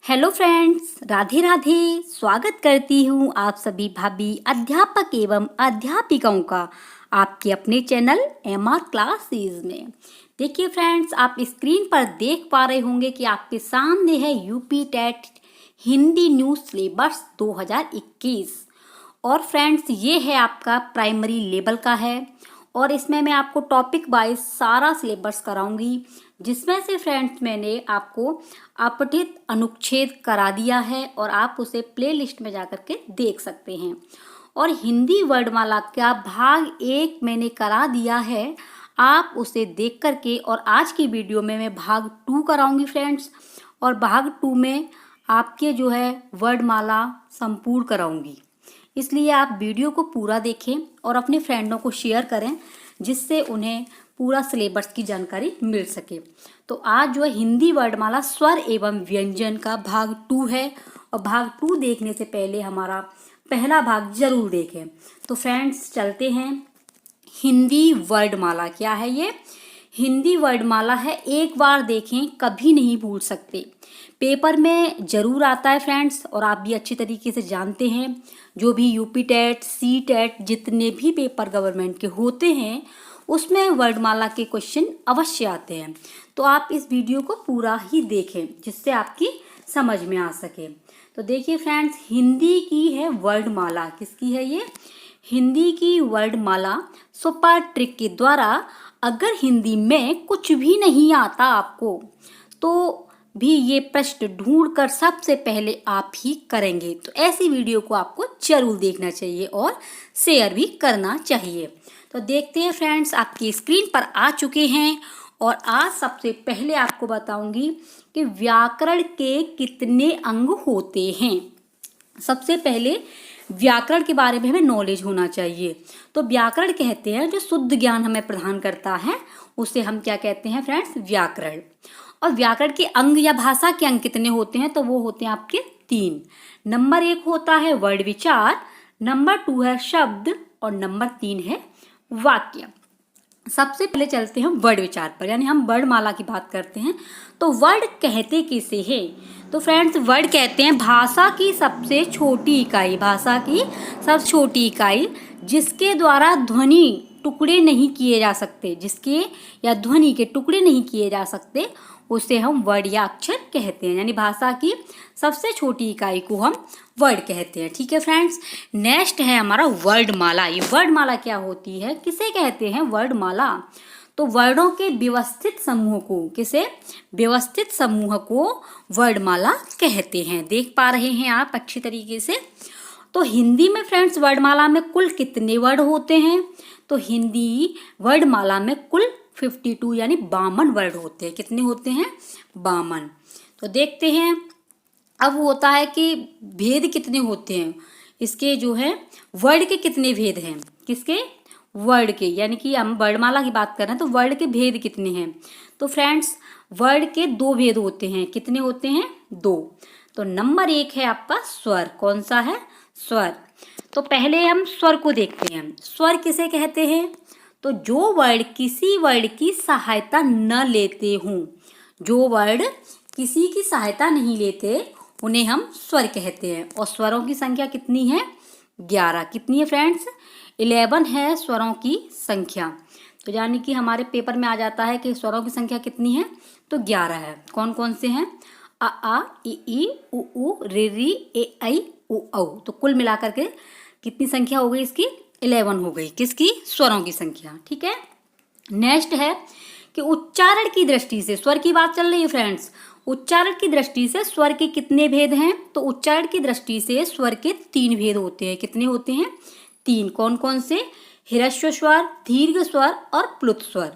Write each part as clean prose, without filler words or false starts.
Hello friends, Radhe Radhe. स्वागत करती हूँ आप सभी भाभी अध्यापक एवं अध्यापिकाओं का आपके अपने चैनल MR क्लासेस में। देखिए फ्रेंड्स, आप स्क्रीन पर देख पा रहे होंगे कि आपके सामने है UP TET Hindi new syllabus 2021। और फ्रेंड्स, ये है आपका प्राइमरी लेवल का है और इसमें मैं आपको टॉपिक वाइज सारा सिलेबस कराऊंगी, जिसमें से फ्रेंड्स मैंने आपको अपठित अनुच्छेद करा दिया है और आप उसे प्लेलिस्ट में जाकर के देख सकते हैं। और हिंदी वर्णमाला का भाग 1 मैंने करा दिया है, आप उसे देख करके, और आज की वीडियो में मैं भाग 2 कराऊंगी फ्रेंड्स। और भाग 2 में आपके जो है वर्णमाला संपूर्ण कराऊंगी, इसलिए आप वीडियो को पूरा देखें और अपने फ्रेंडों को शेयर करें, जिससे उन्हें पूरा सिलेबस की जानकारी मिल सके। तो आज जो है हिंदी वर्णमाला स्वर एवं व्यंजन का भाग 2 है, और भाग 2 देखने से पहले हमारा पहला भाग जरूर देखें। तो फ्रेंड्स चलते हैं। हिंदी वर्णमाला क्या है? ये हिंदी वर्णमाला है, एक बार देखें कभी नहीं भूल सकते। पेपर में जरूर आता है फ्रेंड्स, और आप भी अच्छी तरीके से जानते हैं, जो भी यूपी टेट, सी टेट, जितने भी पेपर गवर्नमेंट के होते हैं उसमें वर्णमाला के क्वेश्चन अवश्य आते हैं। तो आप इस वीडियो को पूरा ही देखें, जिससे आपकी समझ में आ सके। तो देखिए फ्रेंड्स, हिंदी की है वर्णमाला। किसकी है ये? हिंदी की वर्णमाला सुपर ट्रिक के द्वारा। अगर हिंदी में कुछ भी नहीं आता आपको, तो भी ये प्रश्न ढूंढ कर सबसे पहले आप ही करेंगे। तो ऐसी वीडियो को आपको जरूर देखना चाहिए और शेयर भी करना चाहिए। तो देखते हैं फ्रेंड्स, आपकी स्क्रीन पर आ चुके हैं, और आज सबसे पहले आपको बताऊंगी कि व्याकरण के कितने अंग होते हैं। सबसे पहले व्याकरण के बारे में हमें नॉलेज होना चाहिए। तो व्याकरण कहते हैं जो शुद्ध ज्ञान हमें प्रदान करता है, उसे हम क्या कहते हैं फ्रेंड्स? व्याकरण। और व्याकरण के अंग या भाषा के अंग कितने होते हैं? तो वो होते हैं आपके 3। नंबर 1 होता है वर्ड विचार, नंबर 2 है शब्द, और नंबर 3 है वाक्य। सबसे पहले चलते हैं वर्ड विचार पर, यानी हम वर्णमाला की बात करते हैं। तो वर्ड कहते किसे है? तो फ्रेंड्स, वर्ड कहते हैं भाषा की सबसे छोटी इकाई, भाषा की सबसे छोटी इकाई जिसके द्वारा ध्वनि टुकड़े नहीं किए जा सकते, जिसके या ध्वनि के टुकड़े नहीं किए जा सकते, उसे हम वर्ड या अक्षर कहते हैं। यानी भाषा की सबसे छोटी इकाई को हम वर्ड कहते हैं। ठीक है फ्रेंड्स, नेक्स्ट है हमारा वर्णमाला। ये वर्णमाला क्या होती है, किसे कहते हैं वर्णमाला? तो वर्णों के व्यवस्थित समूह को, किसे? व्यवस्थित समूह को वर्णमाला कहते हैं। देख पा रहे हैं आप अच्छी तरीके से। तो हिंदी में फ्रेंड्स वर्णमाला में कुल कितने वर्ड होते हैं? तो हिंदी वर्णमाला में कुल 52 यानी 52 वर्ड होते हैं। कितने होते हैं? 52। तो देखते हैं अब होता है कि भेद कितने होते हैं इसके, जो है वर्ड के कितने भेद हैं? किसके? वर्ड के। यानी कि हम वर्णमाला की बात कर रहे हैं, तो वर्ड के भेद कितने हैं? तो फ्रेंड्स, वर्ड के 2 भेद होते हैं। कितने होते हैं? 2। तो नंबर 1 है आपका स्वर। कौन सा है? स्वर। तो पहले हम स्वर को देखते हैं। स्वर किसे कहते हैं? तो जो वर्ड किसी वर्ड की सहायता न लेते हों, जो वर्ड किसी की सहायता नहीं लेते, उन्हें हम स्वर कहते हैं। और स्वरों की संख्या कितनी है? 11। कितनी है फ्रेंड्स? 11 है स्वरों की संख्या। तो यानी कि हमारे पेपर में आ जाता है कि स्वरों की संख्या कितनी है? तो 11 है। कौन कौन से हैं? अ आ इ ई उ ऊ रि री ए ऐ उ औ। तो कुल मिलाकर के कितनी संख्या हो गई इसकी? 11 हो गई। किसकी? स्वरों की संख्या। ठीक है। नेक्स्ट है कि उच्चारण की दृष्टि से, स्वर की बात चल रही है फ्रेंड्स, उच्चारण की दृष्टि से स्वर के कितने भेद हैं? तो उच्चारण की दृष्टि से स्वर के 3 भेद होते हैं। कितने होते हैं? 3। कौन कौन से? ह्रस्व स्वर, दीर्घ स्वर और प्लुत स्वर।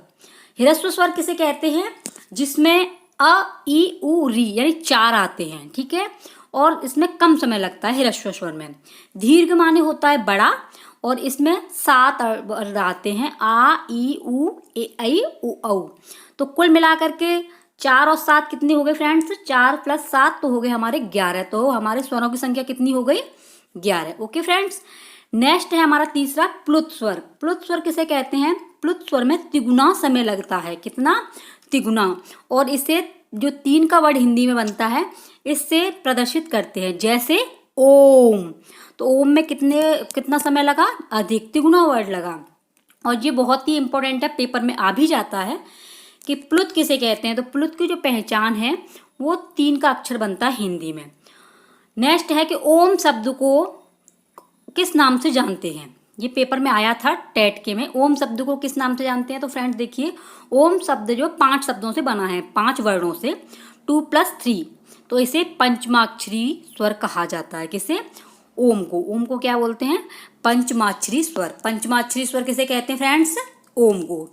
ह्रस्व स्वर किसे कहते हैं? जिसमें अ ई उ री यानी 4 आते हैं। ठीक है, और इसमें कम समय लगता है ह्रस्व स्वर में। दीर्घ माने होता है बड़ा, और इसमें 7 आते हैं, आ ई उ ए ऐ उ औ। तो कुल मिलाकर के 4 और 7 कितने हो गए फ्रेंड्स? 4 + 7 तो हो गए हमारे 11। तो हमारे स्वरों की संख्या कितनी हो गई? 11। Okay friends. नेक्स्ट है हमारा तीसरा प्लुत स्वर। प्लुत स्वर किसे कहते हैं? प्लुत स्वर में तिगुना समय लगता है। कितना? तिगुना। और इसे जो 3 का वर्ड हिंदी में बनता है, इससे प्रदर्शित करते हैं, जैसे ओम। तो ओम में कितना समय लगा, अधिक, तिगुना वर्ड लगा। और ये बहुत ही इंपॉर्टेंट है, पेपर में आ भी जाता है कि प्लुत किसे कहते हैं। तो प्लुत की जो पहचान है वो 3 का अक्षर बनता है हिंदी में। नेक्स्ट है कि ओम शब्द को किस नाम से जानते हैं। ये पेपर में आया था टेट के में, ओम शब्द को किस नाम से जानते हैं। तो फ्रेंड्स देखिए, ओम शब्द जो 5 शब्दों से बना है, 5 वर्णों से, 2+3। तो इसे पंचमाक्षरी स्वर कहा जाता है। किसे, ओम को। ओम को क्या बोलते हैं, पंचमाक्षरी स्वर। पंचमाक्षरी स्वर किसे कहते हैं फ्रेंड्स, ओम को।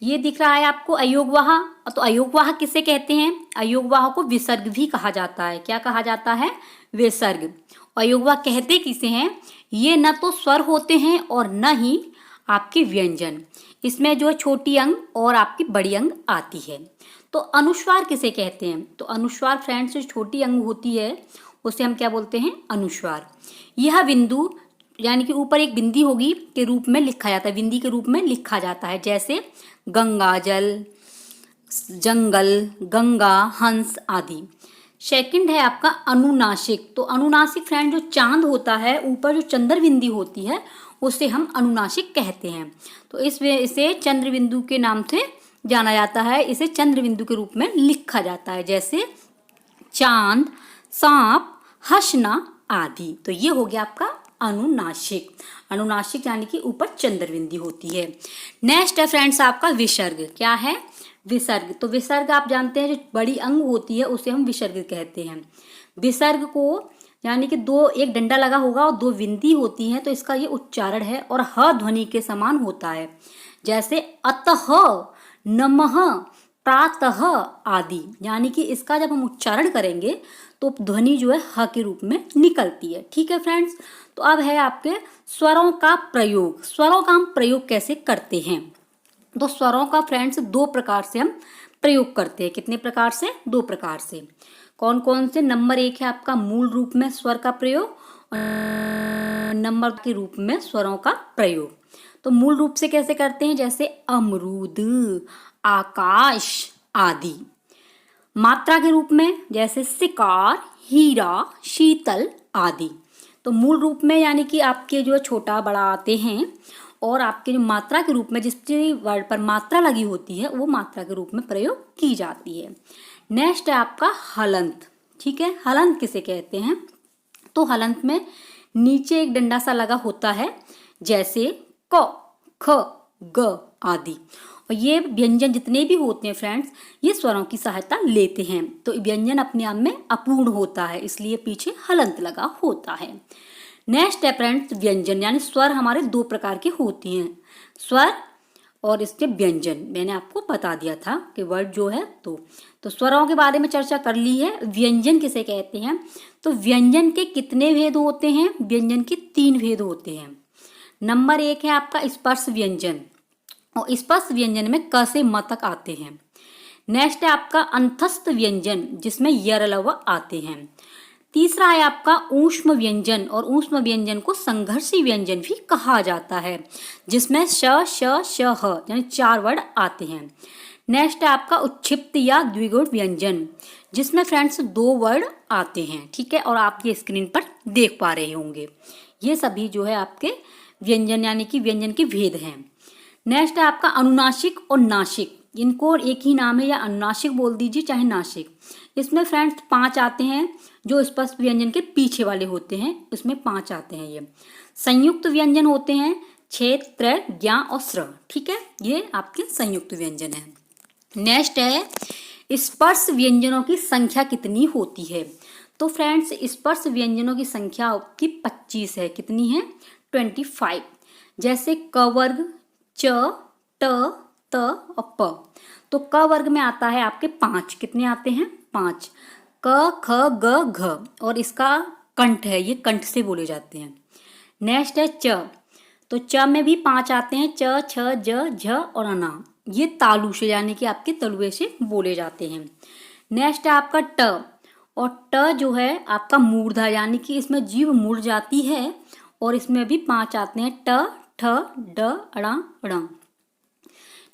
ये दिख रहा है आपको अयोगवाह। तो अयोगवाह किसे कहते हैं, अयोगवाह को विसर्ग भी कहा जाता है। क्या कहा जाता है, विसर्ग। अयोगवाह कहते किसे हैं, ये न तो स्वर होते हैं और न ही आपके व्यंजन। इसमें जो छोटी अंग और आपकी बड़ी अंग आती है। तो अनुस्वार किसे कहते हैं, तो अनुस्वार फ्रेंड्स जो छोटी अंग होती है उसे हम क्या बोलते हैं, अनुस्वार। यह बिंदु यानी कि ऊपर एक बिंदी होगी के रूप में लिखा जाता है, बिंदी के रूप में लिखा जाता है, जैसे गंगा जल, जंगल, गंगा, हंस आदि। सेकंड है आपका अनुनासिक। तो अनुनासिक फ्रेंड जो चांद होता है, ऊपर जो चंद्र बिंदी होती है उसे हम अनुनासिक कहते हैं। तो इसे चंद्र बिंदु के नाम से जाना जाता है, इसे चंद्र बिंदु के रूप में लिखा जाता है, जैसे चांद, सांप, हंसना आदि। तो ये हो गया आपका अनुनासिक। अनुनासिक यानी कि ऊपर चंद्रबिंदी होती है। नेक्स्ट है फ्रेंड्स आपका विसर्ग। क्या है, विसर्ग। तो विसर्ग आप जानते हैं जो बड़ी अंग होती है उसे हम विसर्ग कहते हैं। विसर्ग को यानी कि एक डंडा लगा होगा और 2 बिंदी होती हैं, तो इसका ये उच्चारण है और ह ध्वनि के समान होता है, जैसे अतः, नमः, प्रातः आदि। यानी कि इसका जब हम उच्चारण करेंगे तो ध्वनि जो है ह के रूप में निकलती है। ठीक है फ्रेंड्स। तो अब है आपके स्वरों का प्रयोग। स्वरों का हम प्रयोग कैसे करते हैं, तो स्वरों का फ्रेंड्स 2 प्रकार से हम प्रयोग करते हैं। कितने प्रकार से, 2 प्रकार से। कौन कौन से, नंबर 1 है आपका मूल रूप में स्वर का प्रयोग, और नंबर के रूप में स्वरों का प्रयोग। तो मूल रूप से कैसे करते हैं, जैसे अमरूद, आकाश आदि। मात्रा के रूप में जैसे शिकार, हीरा, शीतल आदि। तो मूल रूप में यानी कि आपके जो छोटा बड़ा आते हैं, और आपके जो मात्रा के रूप में जिस वर्ड पर मात्रा लगी होती है वो मात्रा के रूप में प्रयोग की जाती है। नेक्स्ट है आपका हलंत। ठीक है, हलंत किसे कहते हैं, तो हलंत में नीचे एक डंडा सा लगा होता है, जैसे क, ख, ग आदि। और ये व्यंजन जितने भी होते हैं फ्रेंड्स, ये स्वरों की सहायता लेते हैं। तो व्यंजन अपने आप में अपूर्ण होता है, इसलिए पीछे हलंत लगा होता है। नेक्स्ट है फ्रेंड्स व्यंजन, यानी स्वर हमारे 2 प्रकार के होती हैं, स्वर और इसके व्यंजन। मैंने आपको बता दिया था कि वर्ड जो है तो स्वरों के बारे में चर्चा कर ली है। व्यंजन किसे कहते हैं, तो व्यंजन के कितने भेद होते हैं, व्यंजन के 3 भेद होते हैं। नंबर 1 है आपका स्पर्श व्यंजन, और स्पर्श व्यंजन में क से म तक आते हैं। नेक्स्ट है आपका अंतस्थ व्यंजन, जिसमें य लव आते हैं। तीसरा है आपका ऊष्म व्यंजन, और ऊष्म व्यंजन को संघर्षी व्यंजन भी कहा जाता है, जिसमें श, श, श, ह यानी 4 वर्ड आते हैं। नेक्स्ट है आपका उच्छिप्त या द्विगुण व्यंजन, जिसमें फ्रेंड्स 2 वर्ड आते हैं। ठीक है, और आप ये स्क्रीन पर देख पा रहे होंगे। ये सभी जो है आपके व्यंजन यानी कि व्यंजन के भेद हैं। नेक्स्ट है आपका अनुनासिक और नासिक। इनको एक ही नाम है, या अनुनासिक बोल दीजिए चाहे नासिक। इसमें फ्रेंड्स 5 आते हैं, जो स्पष्ट व्यंजन के पीछे वाले होते हैं, इसमें 5 आते हैं। ये संयुक्त व्यंजन होते हैं, छेद, त्रय, ज्ञा और स्र। ठीक है, ये आपके संयुक्त व्यंजन है। नेक्स्ट है स्पर्श व्यंजनों की संख्या कितनी होती है, तो फ्रेंड्स स्पर्श व्यंजनों की संख्या आपकी 25 है। कितनी है, 25। जैसे क वर्ग, च, ट, त और प। तो क वर्ग में आता है आपके 5। कितने आते हैं, 5। क, ख, ग, घ, और इसका कंठ है, ये कंठ से बोले जाते हैं। नेक्स्ट है च। तो च में भी 5 आते हैं, च, छ, ज, झ और अना। ये तालु से यानी कि आपके तलुए से बोले जाते हैं। नेक्स्ट है आपका ट, और ट जो है आपका मूर्धा, यानी कि इसमें जीभ मुड़ जाती है, और इसमें भी 5 आते हैं, ट, ठ, ड, अड़ा, ण।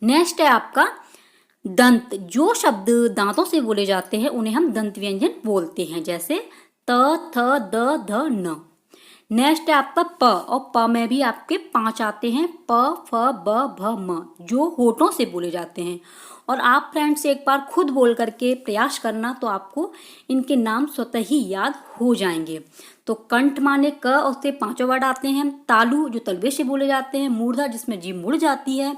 नेक्स्ट है आपका दंत, जो शब्द दांतों से बोले जाते हैं उन्हें हम दंत व्यंजन बोलते हैं, जैसे त, थ, द, ध, न। नेक्स्ट है आपका प, और प में भी आपके 5 आते हैं, प, फ, ब, भ, म, जो होठों से बोले जाते हैं। और आप फ्रेंड्स एक बार खुद बोल करके प्रयास करना, तो आपको इनके नाम स्वतः ही याद हो जाएंगे। तो कंठ माने क, और उससे 5 वर्ड आते हैं। तालु, जो तलवे से बोले जाते हैं। मूर्धा, जिसमें जीभ मुड़ जाती है।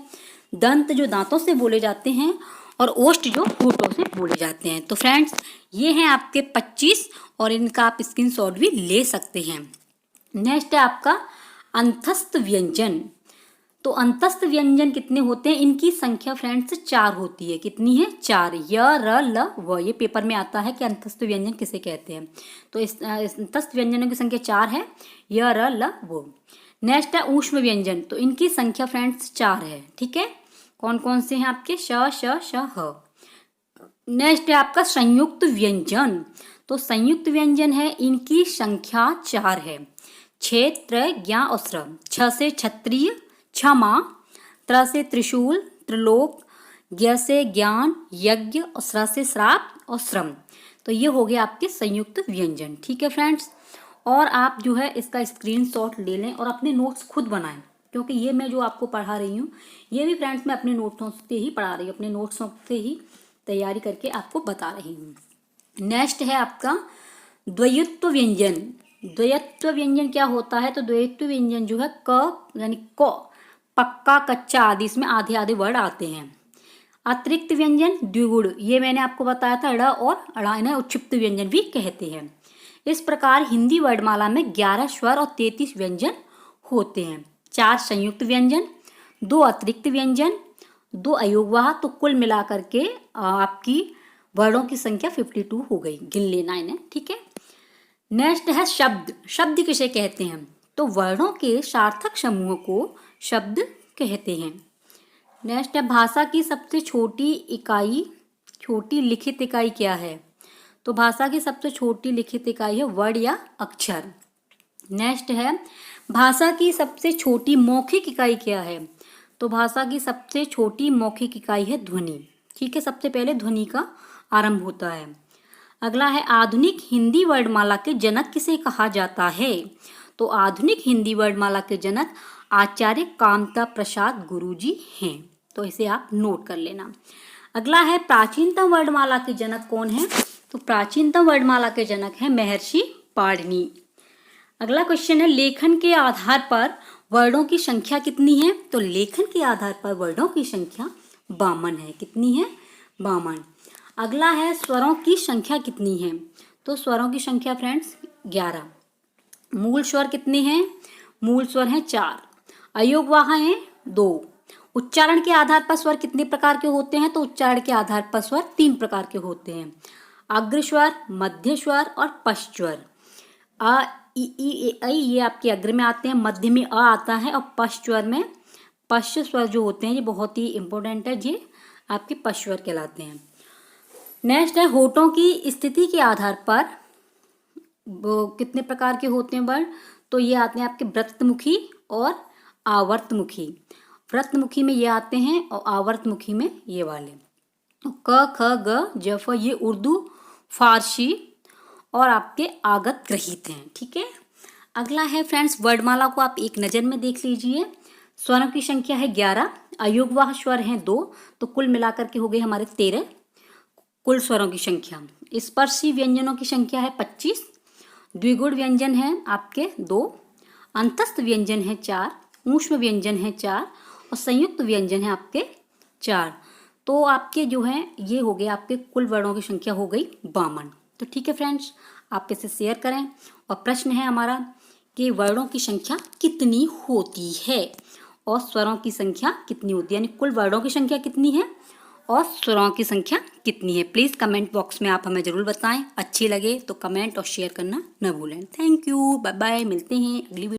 दंत, जो दांतों से बोले जाते हैं। और ओष्ठ, जो होठों से बोले जाते हैं। तो फ्रेंड्स ये हैं आपके 25, और इनका आप स्क्रीनशॉट भी ले सकते हैं। नेक्स्ट है आपका अंतस्थ व्यंजन। तो अंतस्थ व्यंजन कितने होते हैं? इनकी संख्या फ्रेंड्स 4 होती है। कितनी है? 4। य, र, ल, व। ये पेपर में आता है कि अंतस्थ व्यंजन किसे कहते हैं। तो इस अंतस्थ व्यंजनों की संख्या 4 है, य, र, ल, व। नेक्स्ट है ऊष्म व्यंजन। तो इनकी संख्या फ्रेंड्स 4 है। ठीक है, कौन कौन से हैं आपके? श, श, श, ह। नेक्स्ट है आपका संयुक्त व्यंजन। तो संयुक्त व्यंजन है, इनकी संख्या 4 है। छे, त्र, ज्ञ और श्र। छ से क्षत्रिय, क्षमा। त्र से त्रिशूल, त्रिलोक। ज्ञ से ज्ञान, यज्ञ। और श्र से श्राप और श्रम। तो ये हो गया आपके संयुक्त व्यंजन। ठीक है फ्रेंड्स, और आप जो है इसका स्क्रीनशॉट ले लें और अपने नोट्स खुद बनाएं, क्योंकि ये मैं जो आपको पढ़ा रही हूँ ये भी फ्रेंड्स मैं अपने नोट्सों से ही पढ़ा रही हूँ, अपने नोट्सों से ही तैयारी करके आपको बता रही हूँ। नेक्स्ट है आपका द्वयत्व व्यंजन। द्वयत्व व्यंजन क्या होता है? तो द्वयत्व व्यंजन जो है क यानी क, पक्का, कच्चा आदि, इसमें आधे आधे वर्ड आते हैं। अतिरिक्त व्यंजन द्विगुण, ये मैंने आपको बताया था, ड़ और अड़ा, इन्हें उच्छिप्त व्यंजन भी कहते हैं। इस प्रकार हिंदी वर्णमाला में 11 स्वर और 33 व्यंजन होते हैं। 4 संयुक्त व्यंजन, 2 अतिरिक्त व्यंजन, 2 अयोगवाह। तो कुल मिलाकर के आपकी वर्णों की संख्या 52 हो गई। गिन लेना इन्हें। ठीक है, नेक्स्ट है शब्द। शब्द किसे कहते हैं? तो वर्णों के सार्थक समूह को शब्द कहते हैं। नेक्स्ट है भाषा की सबसे छोटी इकाई, छोटी लिखित इकाई क्या है? तो भाषा की सबसे छोटी लिखित इकाई है वर्ड या अक्षर। नेक्स्ट है भाषा की सबसे छोटी मौखिक इकाई क्या है? तो भाषा की सबसे छोटी मौखिक इकाई है ध्वनि। ठीक है, सबसे पहले ध्वनि का आरंभ होता है। अगला है आधुनिक हिंदी वर्णमाला के जनक किसे कहा जाता है? तो आधुनिक हिंदी वर्णमाला के जनक आचार्य कामता प्रसाद गुरुजी हैं। तो इसे आप नोट कर लेना। अगला है प्राचीनतम वर्णमाला के जनक कौन है? तो प्राचीनतम वर्णमाला के जनक हैं महर्षि पाणिनि। अगला क्वेश्चन है लेखन के आधार पर वर्णों की संख्या कितनी है? तो लेखन के आधार पर वर्णों की संख्या 52 है। कितनी है? 52। अगला है स्वरों की संख्या कितनी है? तो स्वरों की संख्या फ्रेंड्स 11। मूल स्वर कितने हैं? मूल स्वर हैं 4। अयोगवाह हैं 2। उच्चारण के आधार पर स्वर कितने प्रकार के होते हैं? तो उच्चारण के आधार पर स्वर 3 प्रकार के होते हैं। अग्र स्वर, मध्य स्वर और पश्च स्वर। अ, इ, ऐ ये आपके अग्र में आते हैं, मध्य में अ आता है, और पश्च स्वर में पश्च स्वर जो होते हैं ये बहुत ही इंपॉर्टेंट है, ये आपके पश्च स्वर कहलाते हैं। नेक्स्ट है होठों की स्थिति के आधार पर वो कितने प्रकार के होते हैं वर्ण? तो ये आते हैं आपके व्रतमुखी और आवर्तमुखी। व्रतमुखी में ये आते हैं और आवर्तमुखी में ये वाले। क, ख, ग, ज, फ ये उर्दू, फारसी और आपके आगत ग्रहित हैं। ठीक है, अगला है फ्रेंड्स वर्णमाला को आप एक नज़र में देख लीजिए। स्वरों की संख्या है 11, अयोगवाह स्वर हैं 2, तो कुल मिलाकर के हो गए हमारे 13 कुल स्वरों की संख्या। स्पर्शी व्यंजनों की संख्या है 25। द्विगुण व्यंजन हैं आपके 2, अंतस्थ व्यंजन है 4, ऊष्म व्यंजन है 4 और संयुक्त व्यंजन है आपके 4। तो आपके जो हैं ये हो गए आपके कुल वर्णों की संख्या हो गई 52। तो ठीक है फ्रेंड्स, आप इसे शेयर करें। और प्रश्न है हमारा कि वर्णों की संख्या कितनी होती है और स्वरों की संख्या कितनी होती है, यानी कुल वर्णों की संख्या कितनी है और स्वरों की संख्या कितनी है। प्लीज़ कमेंट बॉक्स में आप हमें ज़रूर बताएं। अच्छी लगे तो कमेंट और शेयर करना न भूलें। थैंक यू, बाय बाय, मिलते हैं अगली वीडियो।